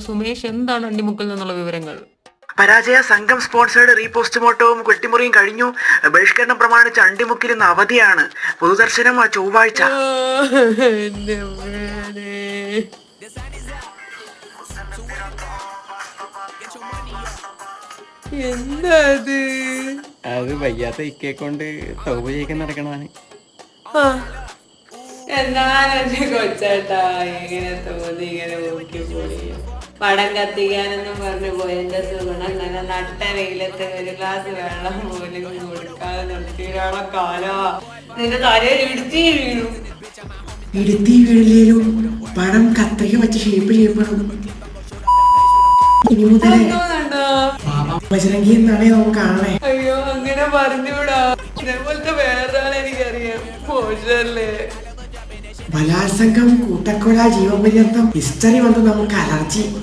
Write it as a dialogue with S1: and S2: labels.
S1: സുമേഷ് എന്താണ് അണ്ടിമുക്കിൽ നിന്നുള്ള വിവരങ്ങൾ?
S2: പരാജയ സംഘം സ്പോൺസേഡ് റീപോസ്റ്റ്മോർട്ടവും വെട്ടിമുറിയും കഴിഞ്ഞു. ബഹിഷ്കരണം പ്രമാണിച്ച് അണ്ടിമുക്കിൽ ഇന്ന് അവധിയാണ്. പൊതുദർശനം ചൊവ്വാഴ്ച.
S1: എന്താ
S3: അത് വയ്യാത്ത ഇക്കയെ കൊണ്ട് തൗബ ചെയ്യിക്കാൻ നടക്കണതാണ്.
S4: എന്നാലും കൊച്ചേട്ടാ ഇങ്ങനെ തോന്നി ഇങ്ങനെ നോക്കി പോയി പടം കത്തിക്കാനെന്നും പറഞ്ഞു പോയി. എന്റെ സുഗുണം നല്ല നട്ട വെയിലത്ത് ഒരു ഗ്ലാസ് വെള്ളം പോലും കൊടുക്കാതെ നിർത്തിയുള്ള കാലോ നിന്റെ തലയിൽ ഇടിച്ചു വീഴും.
S2: ഇടുത്തി വീഴിലും പണം കത്തയ്ക്ക വെച്ച് ഷേപ്പ് ചെയ്യപ്പെടും. ഇനി മുതലേ ബജരംഗി എന്നാണേ നമുക്ക് കാണണേ.
S4: അയ്യോ അങ്ങനെ പറഞ്ഞൂടാ. ഇതേപോലത്തെ വേറൊരാളെ എനിക്കറിയാം. മോശല്ലേ.
S2: ബലാത്സംഗം, കൂട്ടക്കൊല, ജീവപര്യന്തം ഹിസ്റ്ററി വന്ന് നമുക്ക് അലർജി.